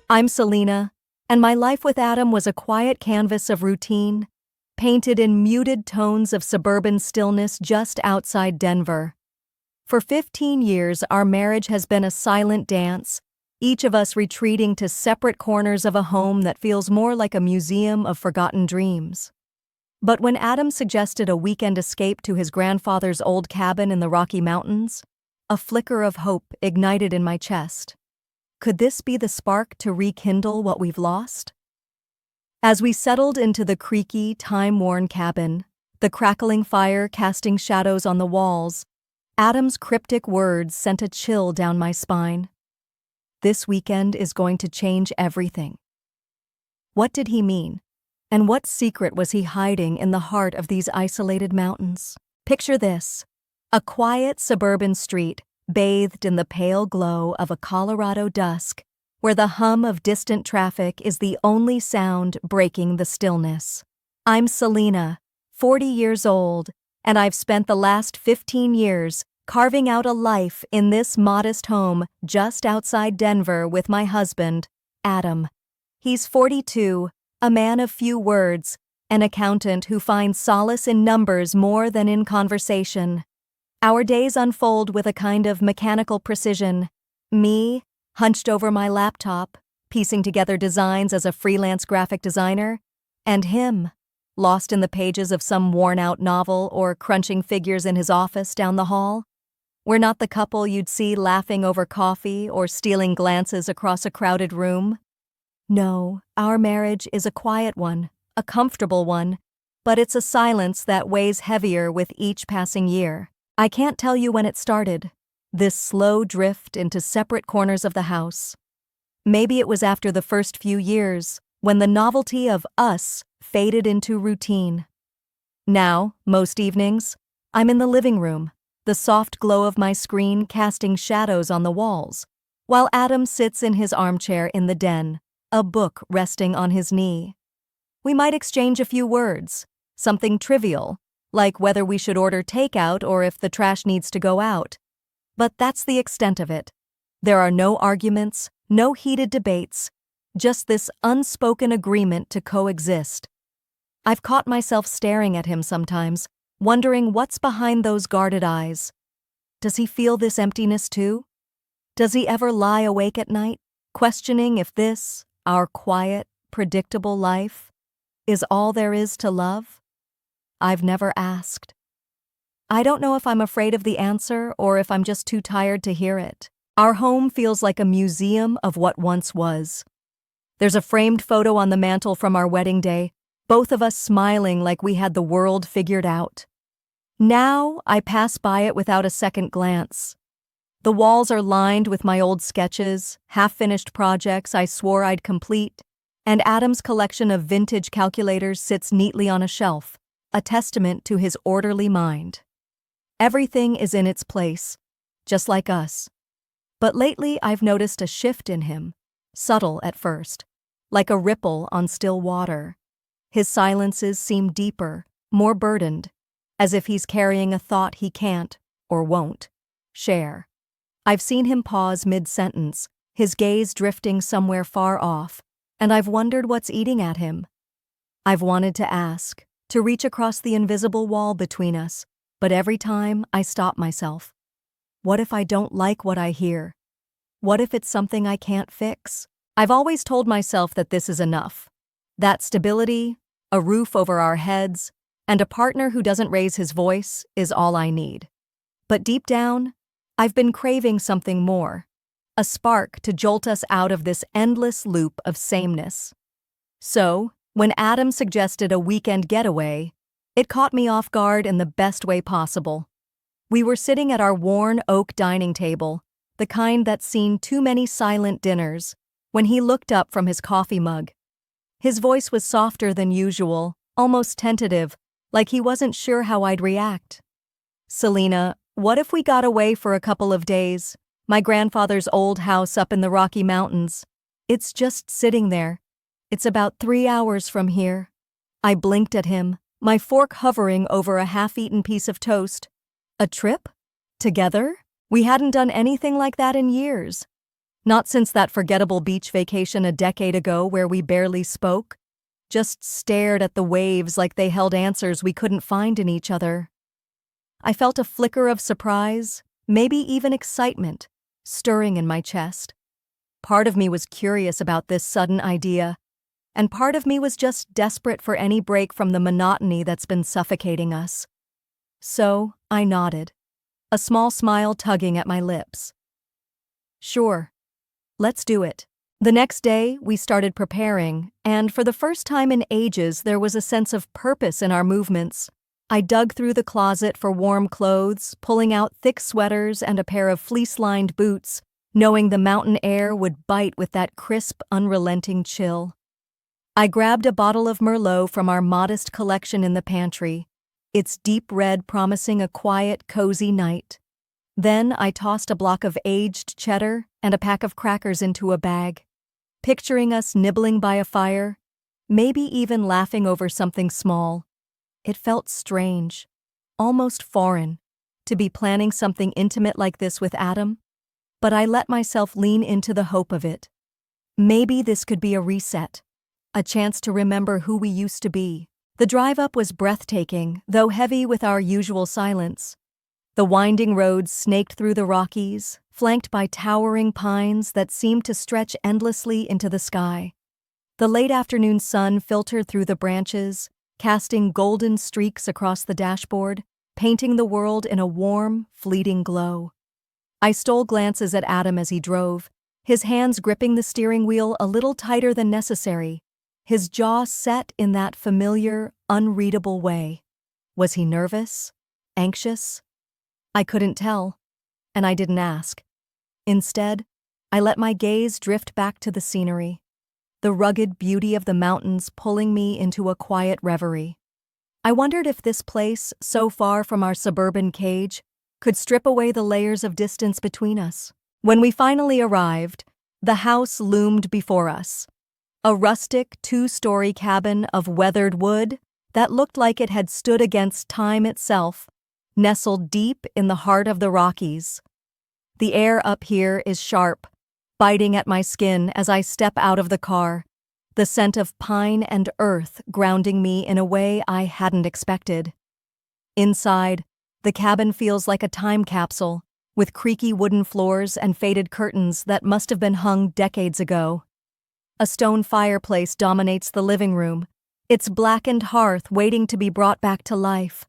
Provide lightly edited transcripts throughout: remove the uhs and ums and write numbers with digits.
I'm Selena, and my life with Adam was a quiet canvas of routine, painted in muted tones of suburban stillness just outside Denver. For 15 years, our marriage has been a silent dance, each of us retreating to separate corners of a home that feels more like a museum of forgotten dreams. But when Adam suggested a weekend escape to his grandfather's old cabin in the Rocky Mountains, a flicker of hope ignited in my chest. Could this be the spark to rekindle what we've lost? As we settled into the creaky, time-worn cabin, the crackling fire casting shadows on the walls, Adam's cryptic words sent a chill down my spine. This weekend is going to change everything. What did he mean? And what secret was he hiding in the heart of these isolated mountains? Picture this: a quiet suburban street bathed in the pale glow of a Colorado dusk, where the hum of distant traffic is the only sound breaking the stillness. I'm Selena, 40 years old, and I've spent the last 15 years carving out a life in this modest home just outside Denver with my husband, Adam. He's 42, a man of few words, an accountant who finds solace in numbers more than in conversation. Our days unfold with a kind of mechanical precision. Me, hunched over my laptop, piecing together designs as a freelance graphic designer, and him, lost in the pages of some worn-out novel or crunching figures in his office down the hall. We're not the couple you'd see laughing over coffee or stealing glances across a crowded room. No, our marriage is a quiet one, a comfortable one, but it's a silence that weighs heavier with each passing year. I can't tell you when it started, this slow drift into separate corners of the house. Maybe it was after the first few years, when the novelty of us faded into routine. Now, most evenings, I'm in the living room, the soft glow of my screen casting shadows on the walls, while Adam sits in his armchair in the den, a book resting on his knee. We might exchange a few words, something trivial, like whether we should order takeout or if the trash needs to go out. But that's the extent of it. There are no arguments, no heated debates, just this unspoken agreement to coexist. I've caught myself staring at him sometimes, wondering what's behind those guarded eyes. Does he feel this emptiness too? Does he ever lie awake at night, questioning if this, our quiet, predictable life, is all there is to love? I've never asked. I don't know if I'm afraid of the answer or if I'm just too tired to hear it. Our home feels like a museum of what once was. There's a framed photo on the mantel from our wedding day, both of us smiling like we had the world figured out. Now I pass by it without a second glance. The walls are lined with my old sketches, half-finished projects I swore I'd complete, and Adam's collection of vintage calculators sits neatly on a shelf, a testament to his orderly mind. Everything is in its place, just like us. But lately I've noticed a shift in him, subtle at first, like a ripple on still water. His silences seem deeper, more burdened, as if he's carrying a thought he can't, or won't, share. I've seen him pause mid-sentence, his gaze drifting somewhere far off, and I've wondered what's eating at him. I've wanted to ask, to reach across the invisible wall between us, but every time I stop myself. What if I don't like what I hear? What if it's something I can't fix? I've always told myself that this is enough. That stability, a roof over our heads, and a partner who doesn't raise his voice is all I need. But deep down, I've been craving something more, a spark to jolt us out of this endless loop of sameness. So, when Adam suggested a weekend getaway, it caught me off guard in the best way possible. We were sitting at our worn oak dining table, the kind that's seen too many silent dinners, when he looked up from his coffee mug. His voice was softer than usual, almost tentative, like he wasn't sure how I'd react. "Selena, what if we got away for a couple of days? My grandfather's old house up in the Rocky Mountains. It's just sitting there. It's about 3 hours from here." I blinked at him, my fork hovering over a half-eaten piece of toast. A trip? Together? We hadn't done anything like that in years. Not since that forgettable beach vacation a decade ago where we barely spoke, just stared at the waves like they held answers we couldn't find in each other. I felt a flicker of surprise, maybe even excitement, stirring in my chest. Part of me was curious about this sudden idea, and part of me was just desperate for any break from the monotony that's been suffocating us. So I nodded, a small smile tugging at my lips. Sure, let's do it. The next day, we started preparing, and for the first time in ages, there was a sense of purpose in our movements. I dug through the closet for warm clothes, pulling out thick sweaters and a pair of fleece-lined boots, knowing the mountain air would bite with that crisp, unrelenting chill. I grabbed a bottle of Merlot from our modest collection in the pantry, its deep red promising a quiet, cozy night. Then I tossed a block of aged cheddar and a pack of crackers into a bag, picturing us nibbling by a fire, maybe even laughing over something small. It felt strange, almost foreign, to be planning something intimate like this with Adam, but I let myself lean into the hope of it. Maybe this could be a reset, a chance to remember who we used to be. The drive up was breathtaking, though heavy with our usual silence. The winding roads snaked through the Rockies, flanked by towering pines that seemed to stretch endlessly into the sky. The late afternoon sun filtered through the branches, casting golden streaks across the dashboard, painting the world in a warm, fleeting glow. I stole glances at Adam as he drove, his hands gripping the steering wheel a little tighter than necessary, his jaw set in that familiar, unreadable way. Was he nervous? Anxious? I couldn't tell, and I didn't ask. Instead, I let my gaze drift back to the scenery, the rugged beauty of the mountains pulling me into a quiet reverie. I wondered if this place, so far from our suburban cage, could strip away the layers of distance between us. When we finally arrived, the house loomed before us. A rustic, two-story cabin of weathered wood that looked like it had stood against time itself, nestled deep in the heart of the Rockies. The air up here is sharp, biting at my skin as I step out of the car, the scent of pine and earth grounding me in a way I hadn't expected. Inside, the cabin feels like a time capsule, with creaky wooden floors and faded curtains that must have been hung decades ago. A stone fireplace dominates the living room, its blackened hearth waiting to be brought back to life.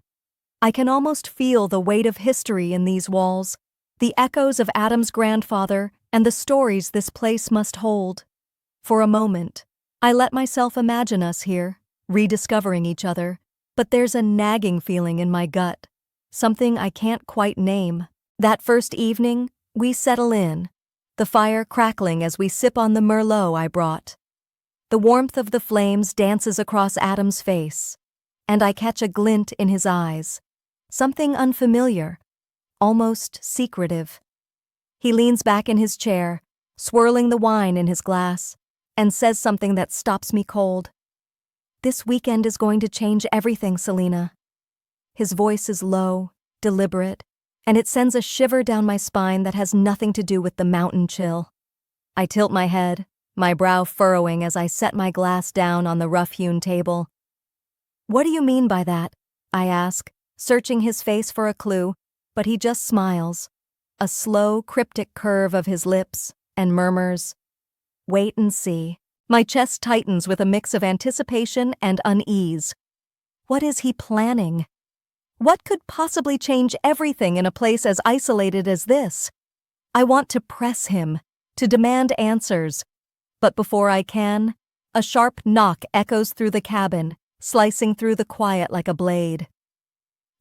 I can almost feel the weight of history in these walls, the echoes of Adam's grandfather and the stories this place must hold. For a moment, I let myself imagine us here, rediscovering each other, but there's a nagging feeling in my gut, something I can't quite name. That first evening, we settle in, the fire crackling as we sip on the Merlot I brought. The warmth of the flames dances across Adam's face, and I catch a glint in his eyes, something unfamiliar, almost secretive. He leans back in his chair, swirling the wine in his glass, and says something that stops me cold. "This weekend is going to change everything, Selena." His voice is low, deliberate, and it sends a shiver down my spine that has nothing to do with the mountain chill. I tilt my head, my brow furrowing as I set my glass down on the rough-hewn table. "What do you mean by that?" I ask, searching his face for a clue, but he just smiles, a slow, cryptic curve of his lips, and murmurs, "Wait and see." My chest tightens with a mix of anticipation and unease. What is he planning? What could possibly change everything in a place as isolated as this? I want to press him, to demand answers. But before I can, a sharp knock echoes through the cabin, slicing through the quiet like a blade.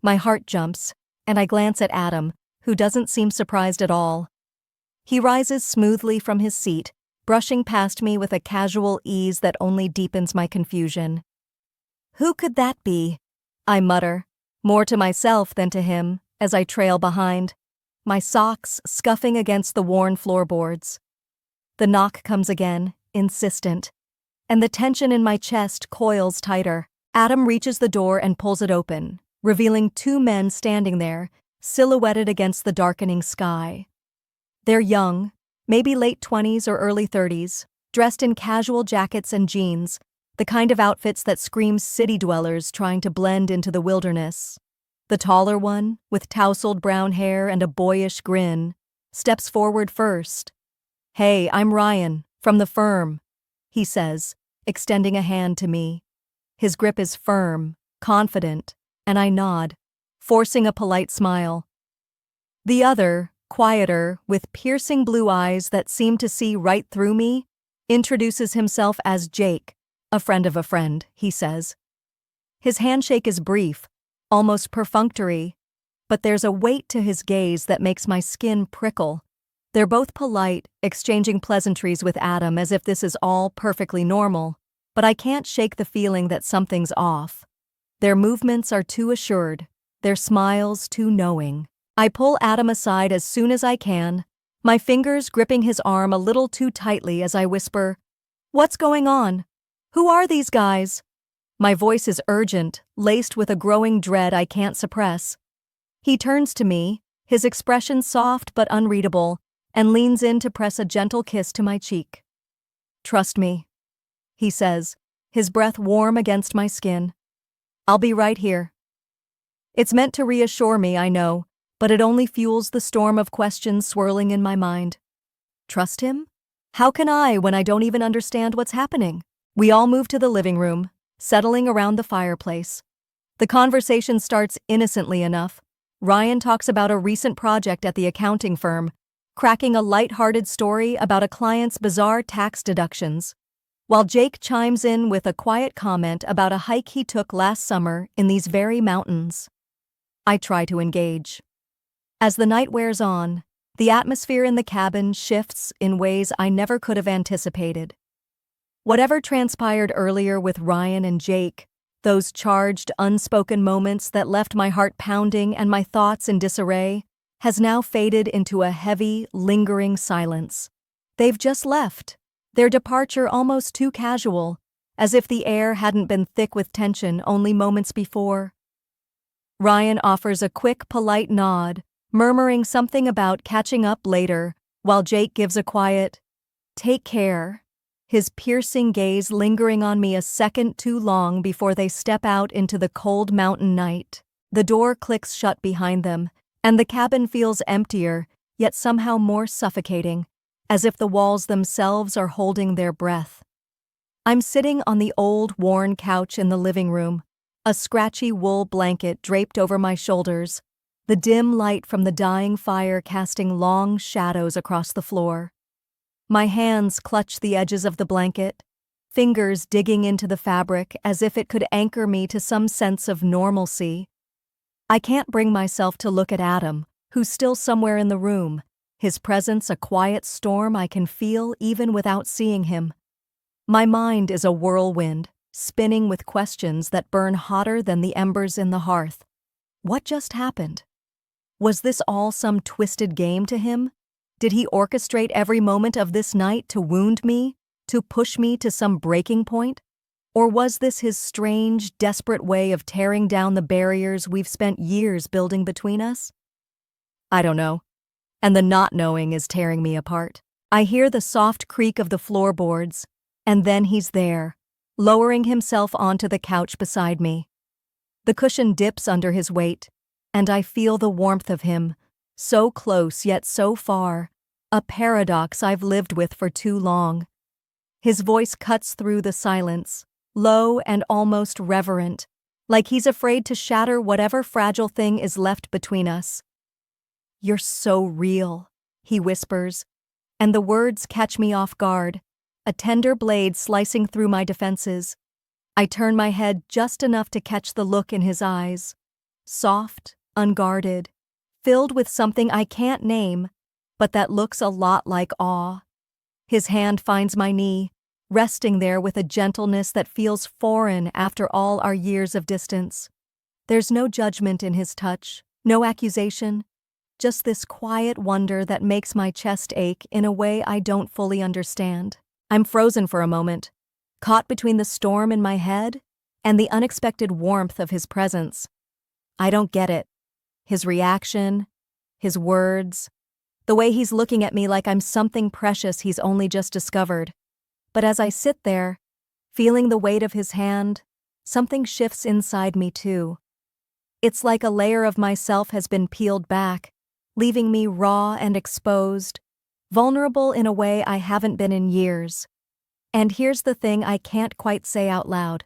My heart jumps, and I glance at Adam, who doesn't seem surprised at all. He rises smoothly from his seat, brushing past me with a casual ease that only deepens my confusion. "Who could that be?" I mutter, more to myself than to him, as I trail behind, my socks scuffing against the worn floorboards. The knock comes again, insistent, and the tension in my chest coils tighter. Adam reaches the door and pulls it open, revealing two men standing there, silhouetted against the darkening sky. They're young, maybe late 20s or early 30s, dressed in casual jackets and jeans, the kind of outfits that scream city dwellers trying to blend into the wilderness. The taller one, with tousled brown hair and a boyish grin, steps forward first. "Hey, I'm Ryan, from the firm," he says, extending a hand to me. His grip is firm, confident, and I nod, forcing a polite smile. The other, quieter, with piercing blue eyes that seem to see right through me, introduces himself as Jake, a friend of a friend, he says. His handshake is brief, almost perfunctory, but there's a weight to his gaze that makes my skin prickle. They're both polite, exchanging pleasantries with Adam as if this is all perfectly normal, but I can't shake the feeling that something's off. Their movements are too assured, their smiles too knowing. I pull Adam aside as soon as I can, my fingers gripping his arm a little too tightly as I whisper, "What's going on? Who are these guys?" My voice is urgent, laced with a growing dread I can't suppress. He turns to me, his expression soft but unreadable, and leans in to press a gentle kiss to my cheek. "Trust me," he says, his breath warm against my skin. "I'll be right here." It's meant to reassure me, I know, but it only fuels the storm of questions swirling in my mind. Trust him? How can I when I don't even understand what's happening? We all move to the living room, settling around the fireplace. The conversation starts innocently enough. Ryan talks about a recent project at the accounting firm, cracking a light-hearted story about a client's bizarre tax deductions, while Jake chimes in with a quiet comment about a hike he took last summer in these very mountains. I try to engage. As the night wears on, the atmosphere in the cabin shifts in ways I never could have anticipated. Whatever transpired earlier with Ryan and Jake, those charged, unspoken moments that left my heart pounding and my thoughts in disarray, has now faded into a heavy, lingering silence. They've just left, their departure almost too casual, as if the air hadn't been thick with tension only moments before. Ryan offers a quick, polite nod, murmuring something about catching up later, while Jake gives a quiet, "Take care," his piercing gaze lingering on me a second too long before they step out into the cold mountain night. The door clicks shut behind them, and the cabin feels emptier, yet somehow more suffocating, as if the walls themselves are holding their breath. I'm sitting on the old, worn couch in the living room, a scratchy wool blanket draped over my shoulders, the dim light from the dying fire casting long shadows across the floor. My hands clutch the edges of the blanket, fingers digging into the fabric as if it could anchor me to some sense of normalcy. I can't bring myself to look at Adam, who's still somewhere in the room, his presence a quiet storm I can feel even without seeing him. My mind is a whirlwind, spinning with questions that burn hotter than the embers in the hearth. What just happened? Was this all some twisted game to him? Did he orchestrate every moment of this night to wound me, to push me to some breaking point? Or was this his strange, desperate way of tearing down the barriers we've spent years building between us? I don't know. And the not knowing is tearing me apart. I hear the soft creak of the floorboards, and then he's there, lowering himself onto the couch beside me. The cushion dips under his weight, and I feel the warmth of him, so close yet so far, a paradox I've lived with for too long. His voice cuts through the silence, low and almost reverent, like he's afraid to shatter whatever fragile thing is left between us. "You're so real," he whispers, and the words catch me off guard, a tender blade slicing through my defenses. I turn my head just enough to catch the look in his eyes, soft, unguarded, filled with something I can't name, but that looks a lot like awe. His hand finds my knee, resting there with a gentleness that feels foreign after all our years of distance. There's no judgment in his touch, no accusation, just this quiet wonder that makes my chest ache in a way I don't fully understand. I'm frozen for a moment, caught between the storm in my head and the unexpected warmth of his presence. I don't get it. His reaction, his words, The way he's looking at me like I'm something precious he's only just discovered. But as I sit there, feeling the weight of his hand, something shifts inside me too. It's like a layer of myself has been peeled back, leaving me raw and exposed, vulnerable in a way I haven't been in years. And here's the thing I can't quite say out loud,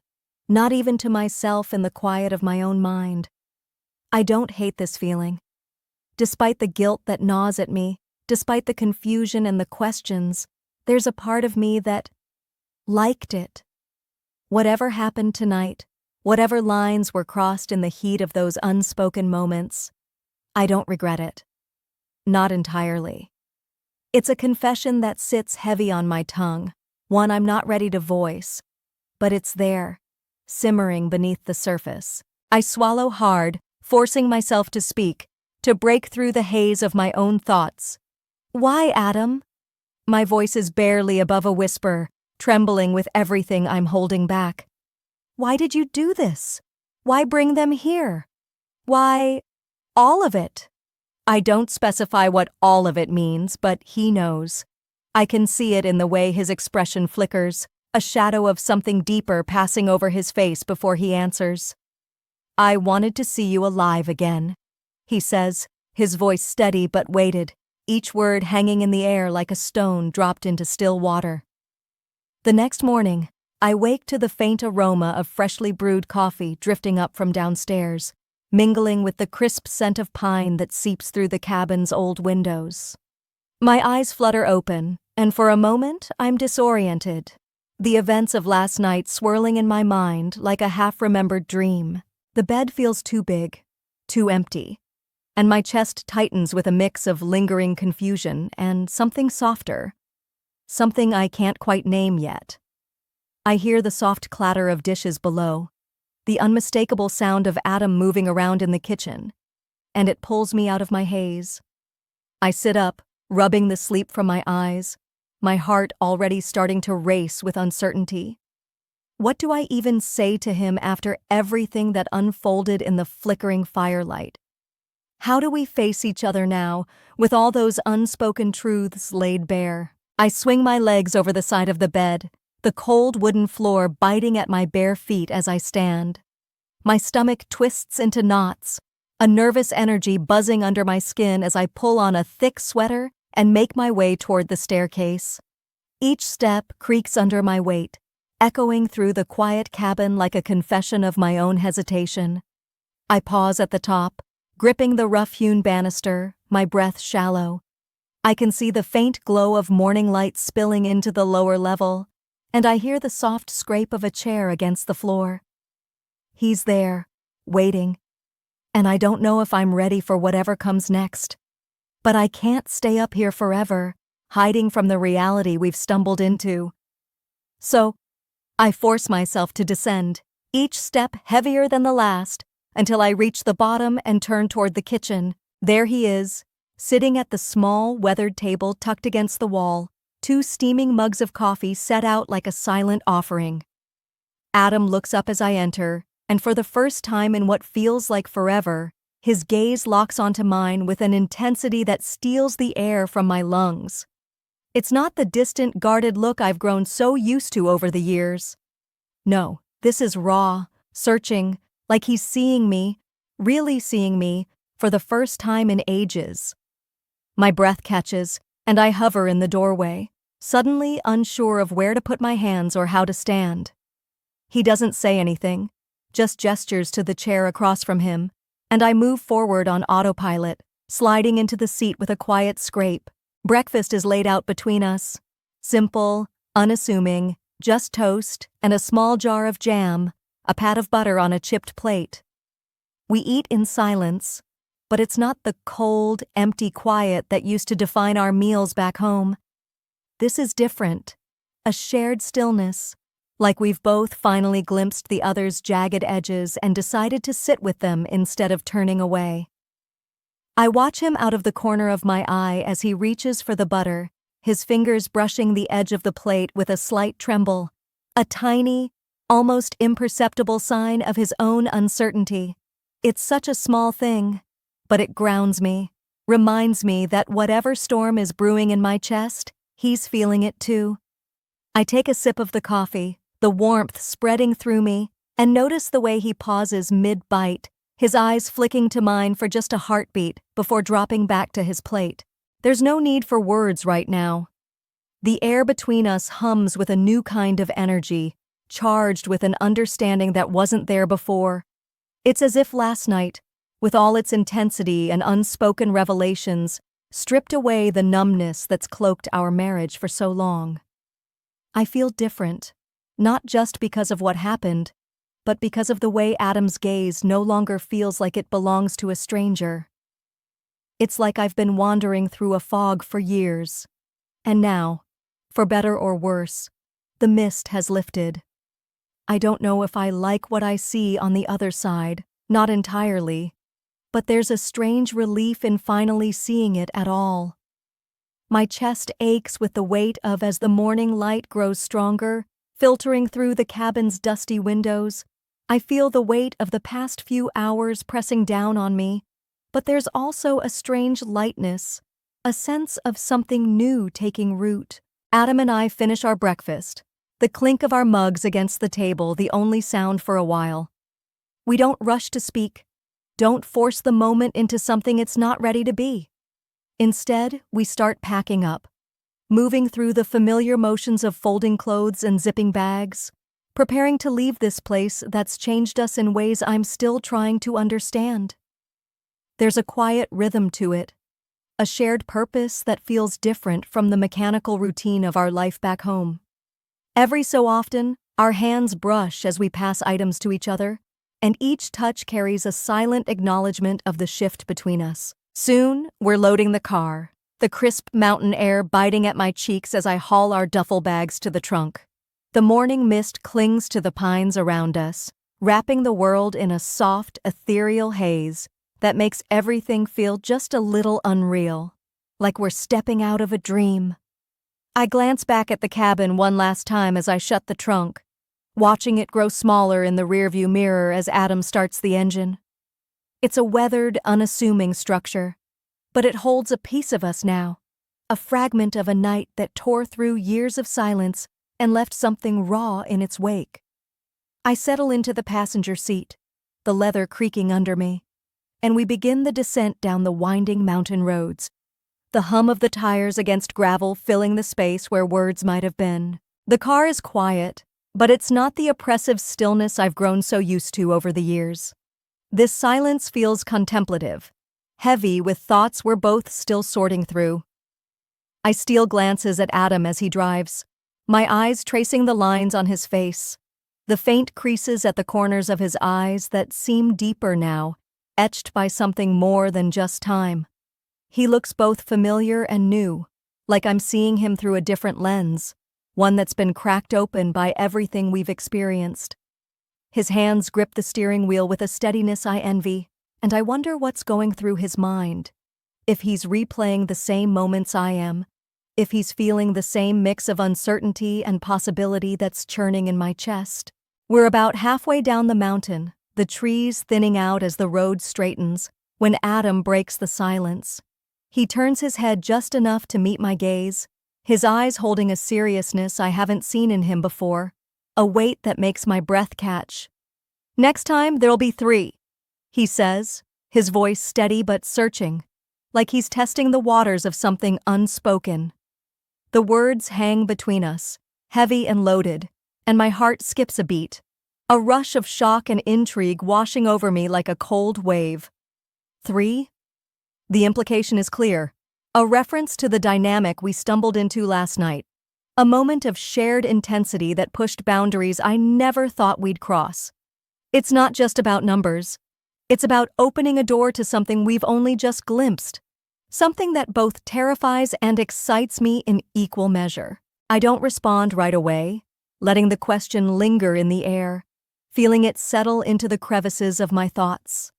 not even to myself in the quiet of my own mind. I don't hate this feeling. Despite the guilt that gnaws at me, despite the confusion and the questions, there's a part of me that liked it. Whatever happened tonight, whatever lines were crossed in the heat of those unspoken moments, I don't regret it. Not entirely. It's a confession that sits heavy on my tongue, one I'm not ready to voice, but it's there, simmering beneath the surface. I swallow hard, forcing myself to speak, to break through the haze of my own thoughts. Why, Adam? My voice is barely above a whisper, trembling with everything I'm holding back. Why did you do this? Why bring them here? Why, all of it? I don't specify what all of it means, but he knows. I can see it in the way his expression flickers, a shadow of something deeper passing over his face before he answers. I wanted to see you alive again, he says, his voice steady but weighted, each word hanging in the air like a stone dropped into still water. The next morning, I wake to the faint aroma of freshly brewed coffee drifting up from downstairs, mingling with the crisp scent of pine that seeps through the cabin's old windows. My eyes flutter open, and for a moment I'm disoriented, the events of last night swirling in my mind like a half-remembered dream. The bed feels too big, too empty, and my chest tightens with a mix of lingering confusion and something softer, something I can't quite name yet. I hear the soft clatter of dishes below, the unmistakable sound of Adam moving around in the kitchen, and it pulls me out of my haze. I sit up, rubbing the sleep from my eyes, my heart already starting to race with uncertainty. What do I even say to him after everything that unfolded in the flickering firelight? How do we face each other now, with all those unspoken truths laid bare? I swing my legs over the side of the bed, the cold wooden floor biting at my bare feet as I stand. My stomach twists into knots, a nervous energy buzzing under my skin as I pull on a thick sweater and make my way toward the staircase. Each step creaks under my weight, echoing through the quiet cabin like a confession of my own hesitation. I pause at the top, gripping the rough-hewn banister, my breath shallow. I can see the faint glow of morning light spilling into the lower level, and I hear the soft scrape of a chair against the floor. He's there, waiting, and I don't know if I'm ready for whatever comes next. But I can't stay up here forever, hiding from the reality we've stumbled into. So, I force myself to descend, each step heavier than the last, until I reach the bottom and turn toward the kitchen. There he is, sitting at the small, weathered table tucked against the wall, 2 steaming mugs of coffee set out like a silent offering. Adam looks up as I enter, and for the first time in what feels like forever, his gaze locks onto mine with an intensity that steals the air from my lungs. It's not the distant, guarded look I've grown so used to over the years. No, this is raw, searching, like he's seeing me, really seeing me, for the first time in ages. My breath catches, and I hover in the doorway, suddenly unsure of where to put my hands or how to stand. He doesn't say anything, just gestures to the chair across from him, and I move forward on autopilot, sliding into the seat with a quiet scrape. Breakfast is laid out between us. Simple, unassuming, just toast and a small jar of jam, a pat of butter on a chipped plate. We eat in silence, but it's not the cold, empty quiet that used to define our meals back home. This is different, a shared stillness, like we've both finally glimpsed the other's jagged edges and decided to sit with them instead of turning away. I watch him out of the corner of my eye as he reaches for the butter, his fingers brushing the edge of the plate with a slight tremble, a tiny, almost imperceptible sign of his own uncertainty. It's such a small thing, but it grounds me, reminds me that whatever storm is brewing in my chest, he's feeling it too. I take a sip of the coffee, the warmth spreading through me, and notice the way he pauses mid-bite, his eyes flicking to mine for just a heartbeat before dropping back to his plate. There's no need for words right now. The air between us hums with a new kind of energy, charged with an understanding that wasn't there before. It's as if last night, with all its intensity and unspoken revelations, stripped away the numbness that's cloaked our marriage for so long. I feel different, not just because of what happened, but because of the way Adam's gaze no longer feels like it belongs to a stranger. It's like I've been wandering through a fog for years, and now, for better or worse, the mist has lifted. I don't know if I like what I see on the other side, not entirely, but there's a strange relief in finally seeing it at all. My chest aches with the weight of as the morning light grows stronger, filtering through the cabin's dusty windows. I feel the weight of the past few hours pressing down on me, but there's also a strange lightness, a sense of something new taking root. Adam and I finish our breakfast, the clink of our mugs against the table the only sound for a while. We don't rush to speak, don't force the moment into something it's not ready to be. Instead, we start packing up, moving through the familiar motions of folding clothes and zipping bags, preparing to leave this place that's changed us in ways I'm still trying to understand. There's a quiet rhythm to it, a shared purpose that feels different from the mechanical routine of our life back home. Every so often, our hands brush as we pass items to each other, and each touch carries a silent acknowledgement of the shift between us. Soon, we're loading the car, the crisp mountain air biting at my cheeks as I haul our duffel bags to the trunk. The morning mist clings to the pines around us, wrapping the world in a soft, ethereal haze that makes everything feel just a little unreal, like we're stepping out of a dream. I glance back at the cabin one last time as I shut the trunk, watching it grow smaller in the rearview mirror as Adam starts the engine. It's a weathered, unassuming structure, but it holds a piece of us now, a fragment of a night that tore through years of silence and left something raw in its wake. I settle into the passenger seat, the leather creaking under me, and we begin the descent down the winding mountain roads, the hum of the tires against gravel filling the space where words might have been. The car is quiet, but it's not the oppressive stillness I've grown so used to over the years. This silence feels contemplative, heavy with thoughts we're both still sorting through. I steal glances at Adam as he drives, my eyes tracing the lines on his face, the faint creases at the corners of his eyes that seem deeper now, etched by something more than just time. He looks both familiar and new, like I'm seeing him through a different lens, one that's been cracked open by everything we've experienced. His hands grip the steering wheel with a steadiness I envy, and I wonder what's going through his mind. If he's replaying the same moments I am, if he's feeling the same mix of uncertainty and possibility that's churning in my chest. We're about halfway down the mountain, the trees thinning out as the road straightens, when Adam breaks the silence. He turns his head just enough to meet my gaze, his eyes holding a seriousness I haven't seen in him before, a weight that makes my breath catch. "Next time, there'll be 3, he says, his voice steady but searching, like he's testing the waters of something unspoken. The words hang between us, heavy and loaded, and my heart skips a beat, a rush of shock and intrigue washing over me like a cold wave. 3? The implication is clear, a reference to the dynamic we stumbled into last night, a moment of shared intensity that pushed boundaries I never thought we'd cross. It's not just about numbers. It's about opening a door to something we've only just glimpsed, something that both terrifies and excites me in equal measure. I don't respond right away, letting the question linger in the air, feeling it settle into the crevices of my thoughts.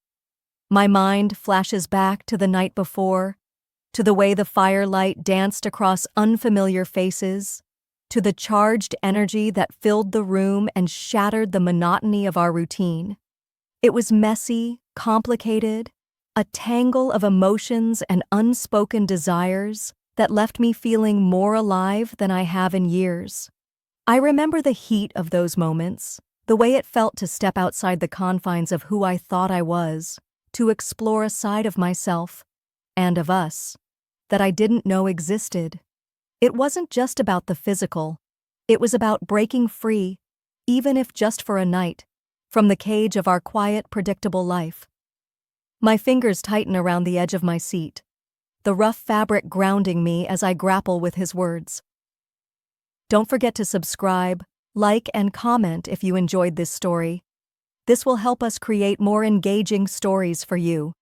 My mind flashes back to the night before, to the way the firelight danced across unfamiliar faces, to the charged energy that filled the room and shattered the monotony of our routine. It was messy, complicated, A tangle of emotions and unspoken desires that left me feeling more alive than I have in years. I remember the heat of those moments, the way it felt to step outside the confines of who I thought I was, to explore a side of myself, and of us, that I didn't know existed. It wasn't just about the physical. It was about breaking free, even if just for a night, from the cage of our quiet, predictable life. My fingers tighten around the edge of my seat, the rough fabric grounding me as I grapple with his words. Don't forget to subscribe, like, and comment if you enjoyed this story. This will help us create more engaging stories for you.